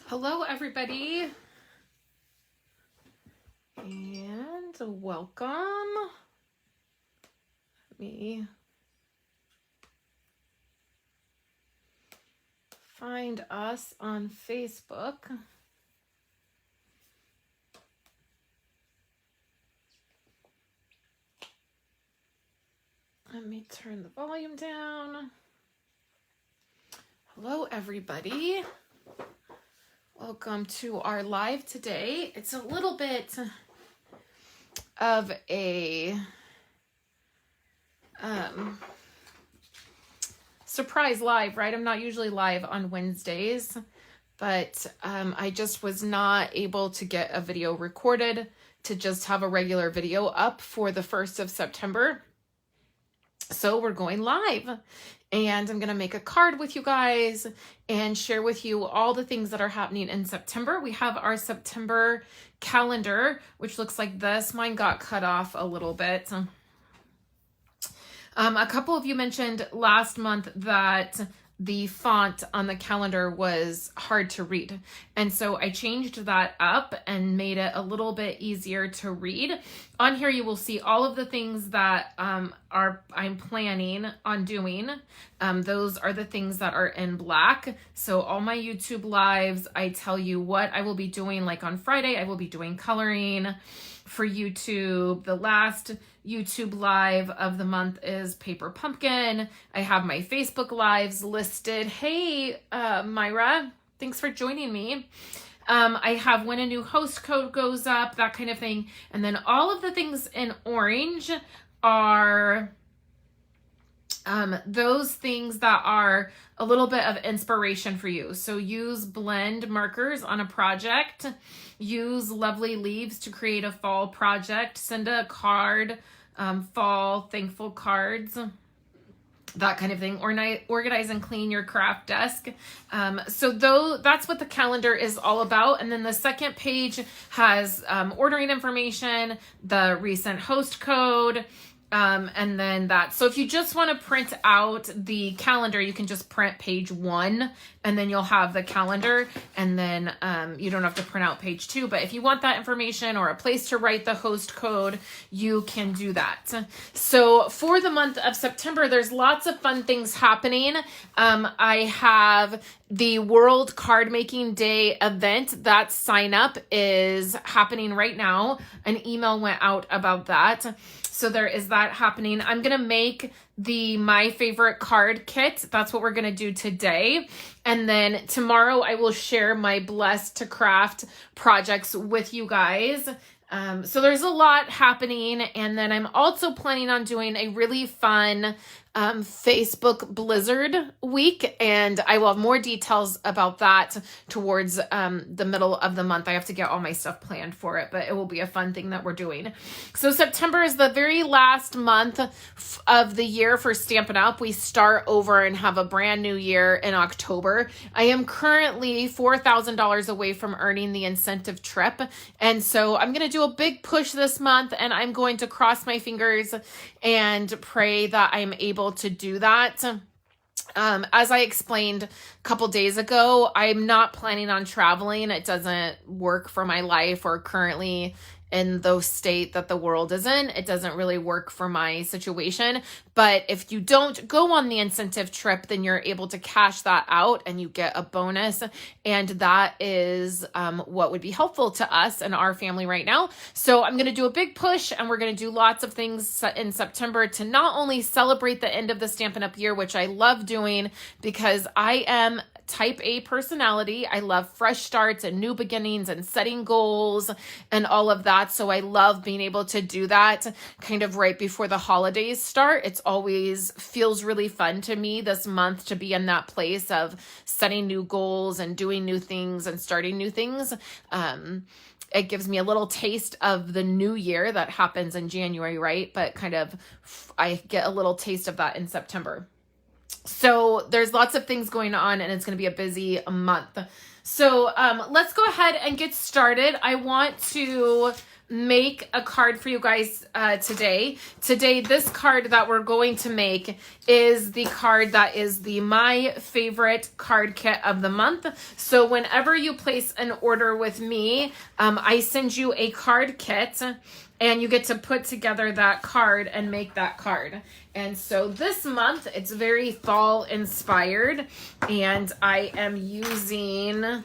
Hello, everybody, and welcome. Let me find us on Facebook. Let me turn the volume down. Hello, everybody. Welcome to our live today. It's a little bit of a surprise live, right? I'm not usually live on Wednesdays, but I just was not able to get a video recorded to just have a regular video up for the 1st of September. So we're going live, and I'm going to make a card with you guys and share with you all the things that are happening in September. We have our September calendar, which looks like this. Mine got cut off a little bit. A couple of you mentioned last month that the font on the calendar was hard to read. And so I changed that up and made it a little bit easier to read. On here, you will see all of the things that I'm planning on doing. Those are the things that are in black. So all my YouTube lives, I tell you what I will be doing. Like on Friday, I will be doing coloring for YouTube. The last YouTube live of the month is Paper Pumpkin. I have my Facebook lives listed. Hey, Myra, thanks for joining me. I have when a new host code goes up, that kind of thing. And then all of the things in orange are those things that are a little bit of inspiration for you. So use blend markers on a project, use lovely leaves to create a fall project, send a card, fall thankful cards, that kind of thing. Organize and clean your craft desk. So that's what the calendar is all about. And then the second page has ordering information, the recent host code, and then that. So if you just want to print out the calendar, you can just print page 1 and then you'll have the calendar, and then you don't have to print out page 2. But if you want that information or a place to write the host code, you can do that. So for the month of September, there's lots of fun things happening. I have the World Card Making Day event. That sign up is happening right now. An email went out about that. So there is that happening. I'm going to make the My Favorite Card kit. That's what we're going to do today. And then tomorrow I will share my Blessed to Craft projects with you guys. So there's a lot happening. And then I'm also planning on doing a really fun Facebook Blizzard week, and I will have more details about that towards the middle of the month. I have to get all my stuff planned for it, but it will be a fun thing that we're doing. So September is the very last month of the year for Stampin' Up. We start over and have a brand new year in October. I am currently $4,000 away from earning the incentive trip, and so I'm going to do a big push this month, and I'm going to cross my fingers and pray that I'm able to do that. As I explained a couple days ago, I'm not planning on traveling. It doesn't work for my life, or currently in the state that the world is in, it doesn't really work for my situation. But if you don't go on the incentive trip, then you're able to cash that out and you get a bonus. And that is what would be helpful to us and our family right now. So I'm going to do a big push, and we're going to do lots of things in September to not only celebrate the end of the Stampin' Up! Year, which I love doing because I am type A personality. I love fresh starts and new beginnings and setting goals and all of that. So I love being able to do that kind of right before the holidays start. It's always feels really fun to me this month to be in that place of setting new goals and doing new things and starting new things. It gives me a little taste of the new year that happens in January, right? But kind of I get a little taste of that in September. So there's lots of things going on, and it's going to be a busy month. So let's go ahead and get started. I want to make a card for you guys today. Today, this card that we're going to make is the card that is the My Favorite Card Kit of the month. So whenever you place an order with me, I send you a card kit and you get to put together that card and make that card. And so this month, it's very fall inspired, and I am using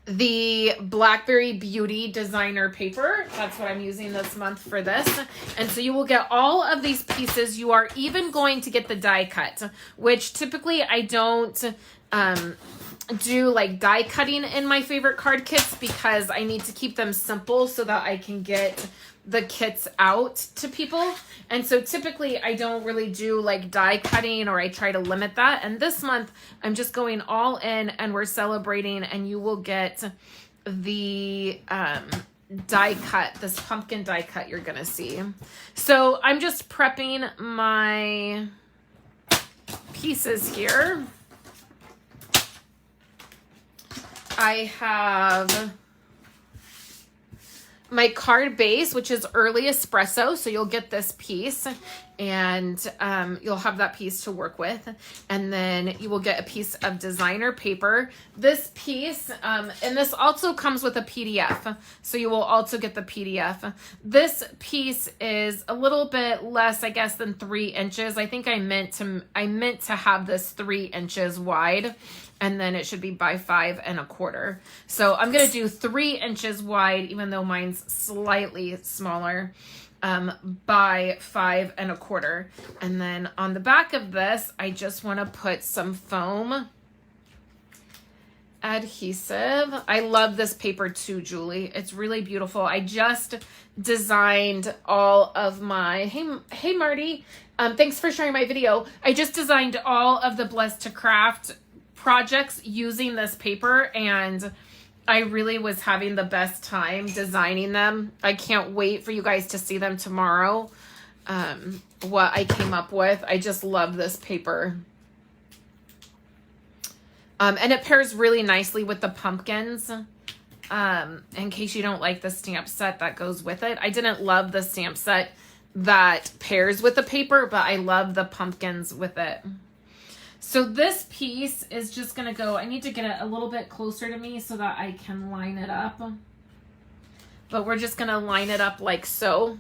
the Blackberry Beauty designer paper. That's what I'm using this month for this. And so you will get all of these pieces. You are even going to get the die cut, which typically I don't do like die cutting in my favorite card kits because I need to keep them simple so that I can get the kits out to people. And so typically I don't really do like die cutting, or I try to limit that. And this month I'm just going all in and we're celebrating, and you will get the die cut, this pumpkin die cut you're gonna see. So I'm just prepping my pieces here. I have my card base, which is early espresso. So you'll get this piece, and you'll have that piece to work with. And then you will get a piece of designer paper. This piece, and this also comes with a PDF. So you will also get the PDF. This piece is a little bit less, I guess, than 3 inches. I think I meant to have this 3 inches wide, and then it should be by 5 1/4. So I'm going to do 3 inches wide, even though mine's slightly smaller, by 5 1/4. And then on the back of this, I just want to put some foam adhesive. I love this paper too, Julie. It's really beautiful. I just designed all of my, hey Marty, thanks for sharing my video. I just designed all of the Blessed to Craft projects using this paper, and I really was having the best time designing them. I can't wait for you guys to see them tomorrow, what I came up with. I just love this paper. And it pairs really nicely with the pumpkins. In case you don't like the stamp set that goes with it. I didn't love the stamp set that pairs with the paper, but I love the pumpkins with it. So this piece is just going to go, I need to get it a little bit closer to me so that I can line it up. But we're just going to line it up like so.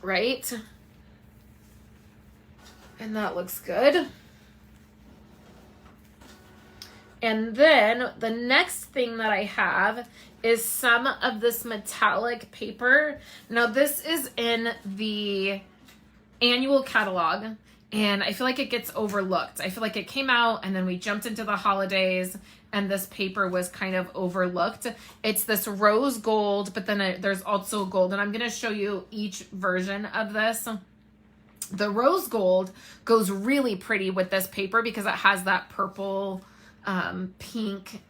Right? And that looks good. And then the next thing that I have is some of this metallic paper. Now this is in the annual catalog, and I feel like it gets overlooked. I feel like it came out and then we jumped into the holidays and this paper was kind of overlooked. It's this rose gold, but then there's also gold, and I'm going to show you each version of this. The rose gold goes really pretty with this paper because it has that purple, pink,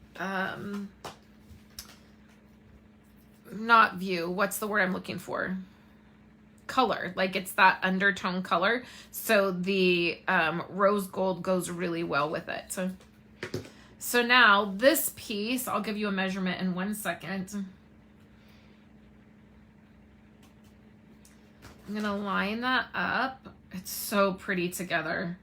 not view, what's the word I'm looking for? Color, like it's that undertone color. So the rose gold goes really well with it. So now this piece, I'll give you a measurement in 1 second. I'm gonna line that up. It's so pretty together.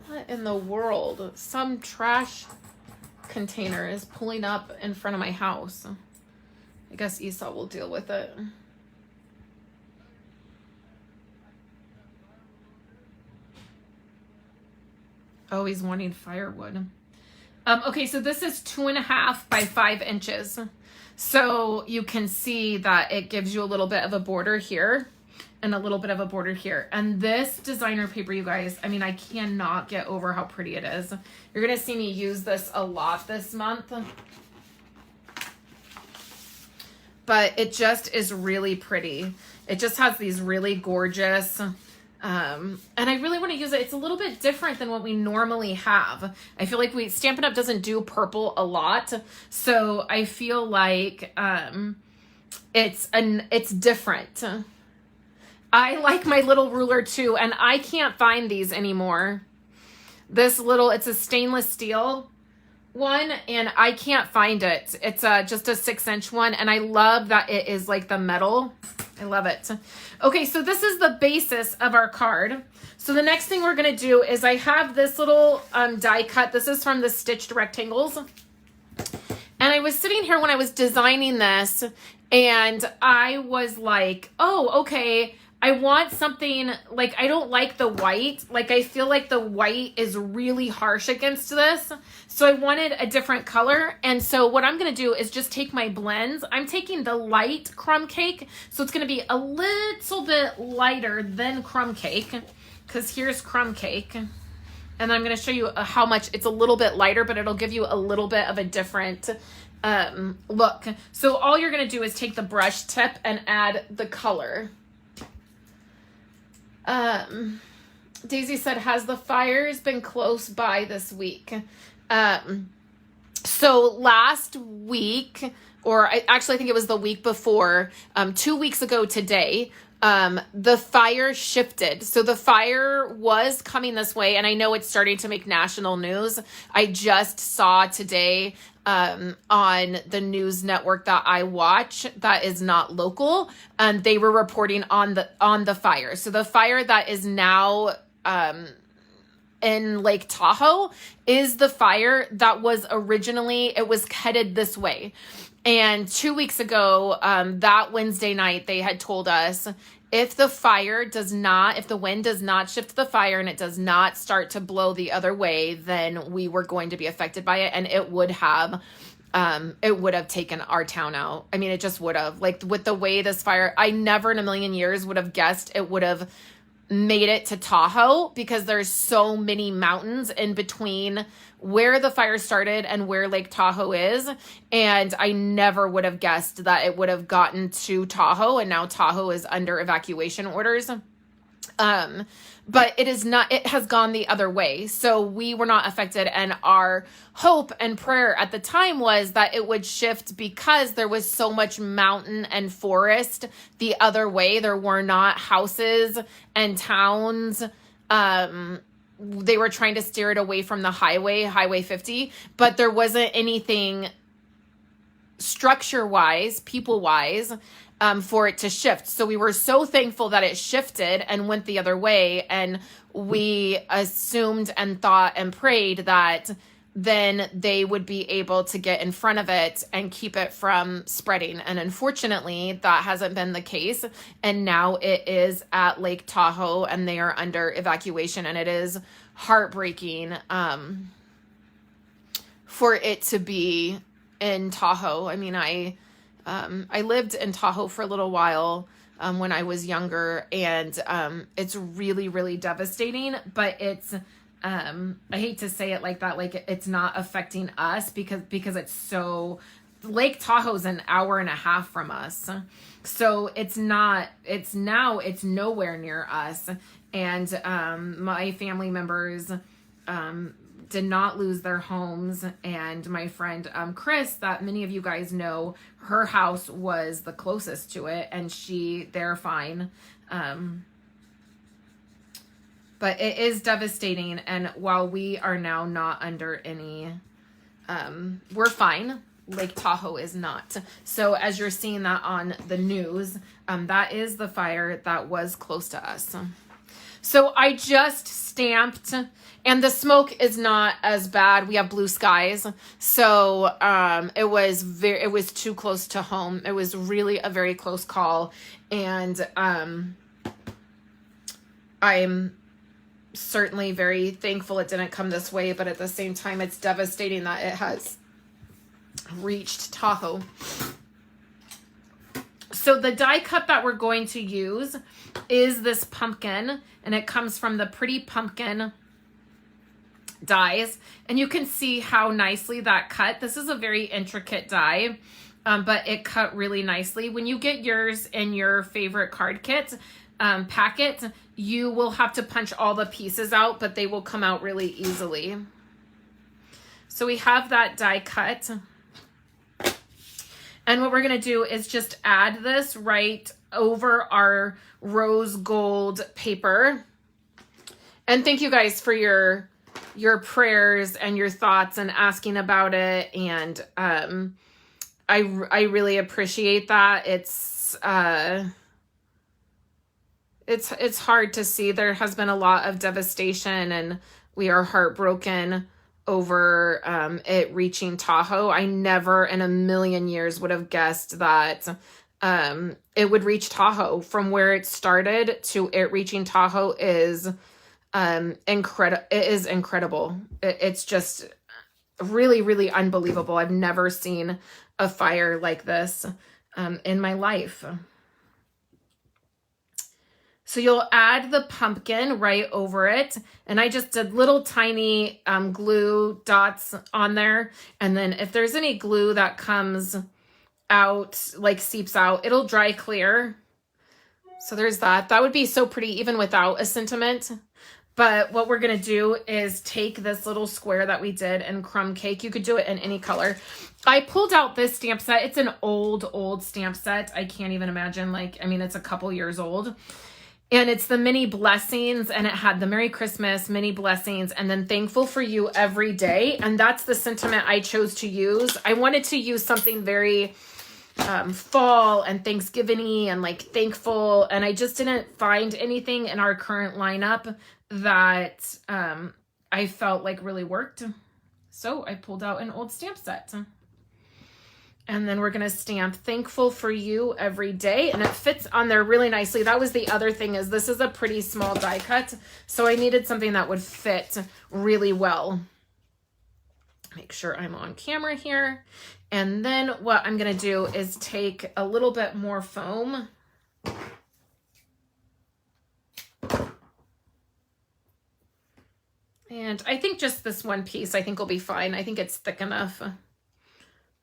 What in the world? Some trash container is pulling up in front of my house. I guess Esau will deal with it. Oh, he's wanting firewood. Okay, so this is 2.5 by 5 inches. So you can see that it gives you a little bit of a border here and a little bit of a border here. And this designer paper, you guys, I mean, I cannot get over how pretty it is. You're going to see me use this a lot this month. But it just is really pretty. It just has these really gorgeous, and I really want to use it. It's a little bit different than what we normally have. I feel like Stampin' Up! Doesn't do purple a lot. So I feel like it's different. I like my little ruler too, and I can't find these anymore. This little, it's a stainless steel one, and I can't find it. It's just a 6-inch one, and I love that it is like the metal. I love it. Okay, so this is the basis of our card. So the next thing we're gonna do is I have this little die cut. This is from the Stitched Rectangles. And I was sitting here when I was designing this, and I was like, oh, okay, I want something, like, I don't like the white. Like, I feel like the white is really harsh against this. So I wanted a different color. And so what I'm going to do is just take my blends. I'm taking the light crumb cake. So it's going to be a little bit lighter than crumb cake, because here's crumb cake. And I'm going to show you how much it's a little bit lighter, but it'll give you a little bit of a different look. So all you're going to do is take the brush tip and add the color. Daisy said, has the fires been close by this week? So last week, or I think it was the week before, 2 weeks ago today, the fire shifted. So the fire was coming this way, and I know it's starting to make national news. I just saw today on the news network that I watch that is not local, they were reporting on the fire. So the fire that is now in Lake Tahoe is the fire that was originally, it was headed this way. And 2 weeks ago, that Wednesday night, they had told us if the wind does not shift the fire and it does not start to blow the other way, then we were going to be affected by it. And it would have taken our town out. I mean, it just would have, like, with the way this fire, I never in a million years would have guessed it would have made it to Tahoe, because there's so many mountains in between where the fire started and where Lake Tahoe is. And I never would have guessed that it would have gotten to Tahoe, and now Tahoe is under evacuation orders. But it is not, it has gone the other way. So we were not affected. And our hope and prayer at the time was that it would shift, because there was so much mountain and forest the other way. There were not houses and towns. They were trying to steer it away from the Highway 50, but there wasn't anything structure-wise, people-wise, for it to shift. So we were so thankful that it shifted and went the other way. And we assumed and thought and prayed that then they would be able to get in front of it and keep it from spreading. And unfortunately, that hasn't been the case. And now it is at Lake Tahoe, and they are under evacuation. And it is heartbreaking for it to be in Tahoe. I mean, I lived in Tahoe for a little while when I was younger, and it's really, really devastating, but it's, I hate to say it like that, like it's not affecting us because it's so, Lake Tahoe's an hour and a half from us. So it's nowhere near us. And my family members did not lose their homes. And my friend Chris, that many of you guys know, her house was the closest to it, and they're fine. But it is devastating. And while we are now not under any, we're fine. Lake Tahoe is not. So as you're seeing that on the news, that is the fire that was close to us. So I just stamped, and the smoke is not as bad. We have blue skies. So it was too close to home. It was really a very close call. And I'm certainly very thankful it didn't come this way, but at the same time, it's devastating that it has reached Tahoe. So the die cut that we're going to use is this pumpkin, and it comes from the Pretty Pumpkin dies, and you can see how nicely that cut. This is a very intricate die, but it cut really nicely. When you get yours in your favorite card kit packet, you will have to punch all the pieces out, but they will come out really easily. So we have that die cut. And what we're going to do is just add this right over our rose gold paper. And thank you guys for your prayers and your thoughts and asking about it. And I really appreciate that. It's hard to see. There has been a lot of devastation, and we are heartbroken over it reaching Tahoe. I never in a million years would have guessed that it would reach Tahoe. From where it started to it reaching Tahoe is incredible. It is incredible. It's just really, really unbelievable. I've never seen a fire like this in my life. So you'll add the pumpkin right over it. And I just did little tiny glue dots on there. And then if there's any glue that comes out, like seeps out, it'll dry clear. So there's that. That would be so pretty even without a sentiment. But what we're going to do is take this little square that we did in crumb cake. You could do it in any color. I pulled out this stamp set. It's an old stamp set. I can't even imagine, it's a couple years old. And it's the mini blessings, and it had the Merry Christmas, mini blessings, and then thankful for you every day. And that's the sentiment I chose to use. I wanted to use something very fall and Thanksgiving-y and thankful. And I just didn't find anything in our current lineup that I felt really worked. So I pulled out an old stamp set. And then we're going to stamp thankful for you every day. And it fits on there really nicely. That was the other thing, is this is a pretty small die cut. So I needed something that would fit really well. Make sure I'm on camera here. And then what I'm going to do is take a little bit more foam. And I think just this one piece, I think will be fine. I think it's thick enough.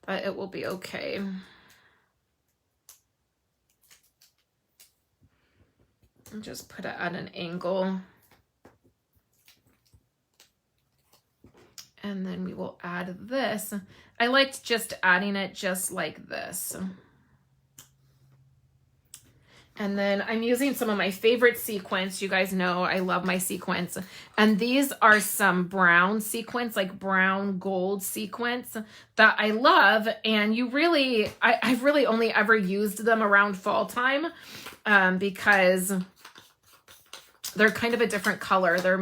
But it will be okay. And just put it at an angle. And then we will add this. I liked just adding it just like this. And then I'm using some of my favorite sequins. You guys know I love my sequins. And these are some brown sequins, like brown gold sequins that I love. And I've really only ever used them around fall time because they're kind of a different color. They're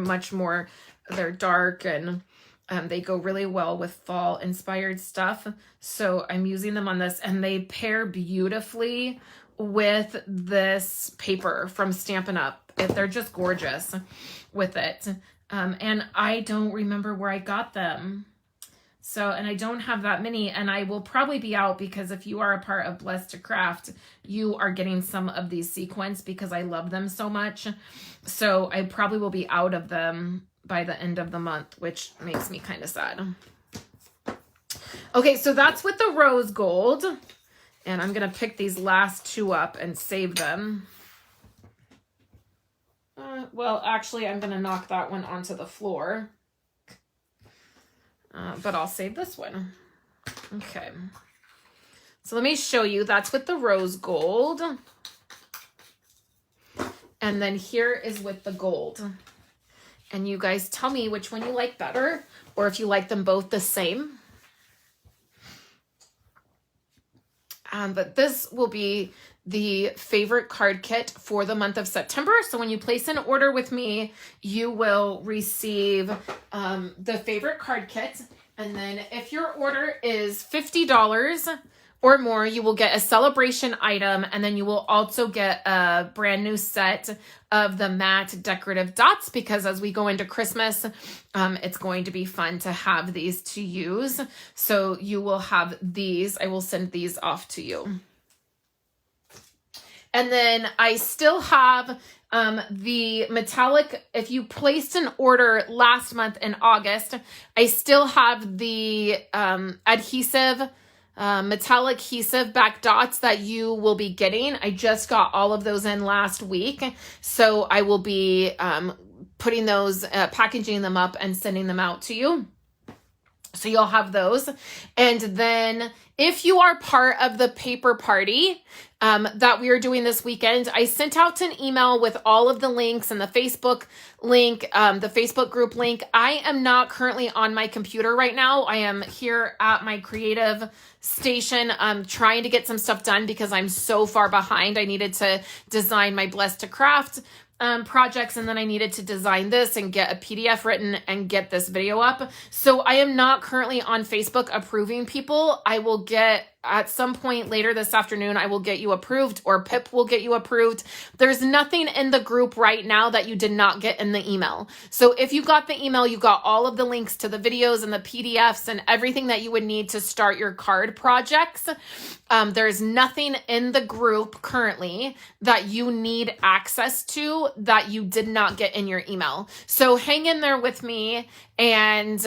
dark, and they go really well with fall inspired stuff. So I'm using them on this, and they pair beautifully with this paper from Stampin' Up. They're just gorgeous with it. And I don't remember where I got them. So, and I don't have that many, and I will probably be out, because if you are a part of Blessed to Craft, you are getting some of these sequins because I love them so much. So I probably will be out of them by the end of the month, which makes me kind of sad. Okay, so that's with the rose gold. And I'm going to pick these last two up and save them. Well, actually, I'm going to knock that one onto the floor. But I'll save this one. Okay. So let me show you. That's with the rose gold. And then here is with the gold. And you guys tell me which one you like better, or if you like them both the same. But this will be the favorite card kit for the month of September. So when you place an order with me, you will receive the favorite card kit. And then if your order is $50 or more, you will get a celebration item. And then you will also get a brand new set of the matte decorative dots, because as we go into Christmas, it's going to be fun to have these to use. So you will have these. I will send these off to you. And then I still have the metallic. If you placed an order last month in August, I still have the adhesive metallic adhesive back dots that you will be getting. I just got all of those in last week. So I will be putting those, packaging them up and sending them out to you. So you'll have those. And then if you are part of the paper party that we are doing this weekend, I sent out an email with all of the links and the Facebook link, the Facebook group link. I am not currently on my computer right now. I am here at my creative station trying to get some stuff done because I'm so far behind. I needed to design my Blessed to Craft projects, and then I needed to design this and get a PDF written and get this video up. So I am not currently on Facebook approving people. I will get, at some point later this afternoon, I will get you approved, or Pip will get you approved. There's nothing in the group right now that you did not get in the email. So if you got the email, you got all of the links to the videos and the PDFs and everything that you would need to start your card projects. There's nothing in the group currently that you need access to that you did not get in your email. So hang in there with me and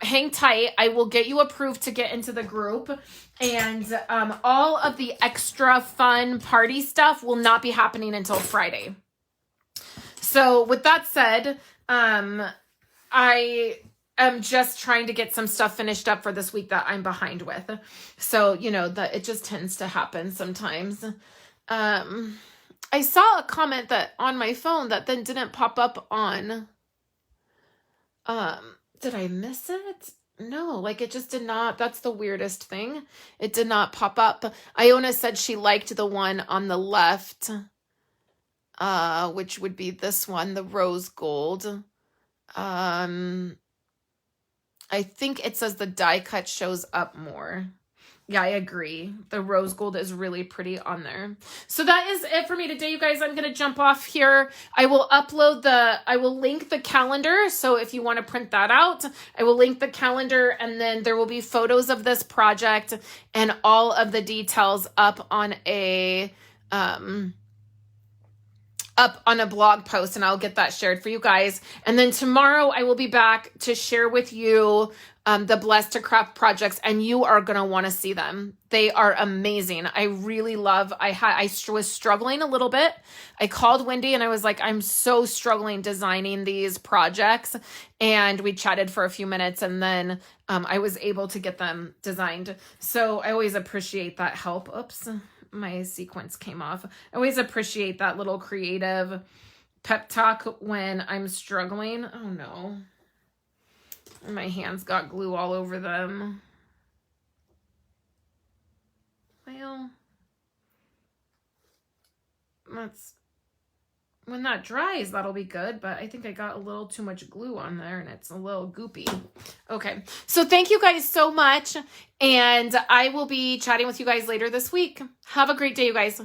hang tight. I will get you approved to get into the group. And all of the extra fun party stuff will not be happening until Friday. So with that said, I am just trying to get some stuff finished up for this week that I'm behind with. So, you know, that it just tends to happen sometimes. I saw a comment that on my phone that then didn't pop up on, did I miss it? No, like it just did not. That's the weirdest thing. It did not pop up. Iona said she liked the one on the left, which would be this one, the rose gold. I think it says the die cut shows up more. Yeah, I agree. The rose gold is really pretty on there. So that is it for me today, you guys. I'm going to jump off here. I will link the calendar. So if you want to print that out, I will link the calendar, and then there will be photos of this project and all of the details up on a blog post, and I'll get that shared for you guys. And then tomorrow I will be back to share with you the Blessed to Craft projects, and you are going to want to see them. They are amazing. I really love, I was struggling a little bit. I called Wendy and I was like, I'm so struggling designing these projects. And we chatted for a few minutes, and then I was able to get them designed. So I always appreciate that help. Oops. My sequence came off. I always appreciate that little creative pep talk when I'm struggling. Oh no. My hands got glue all over them. Well, when that dries, that'll be good, but I think I got a little too much glue on there and it's a little goopy. Okay, so thank you guys so much, and I will be chatting with you guys later this week. Have a great day, you guys.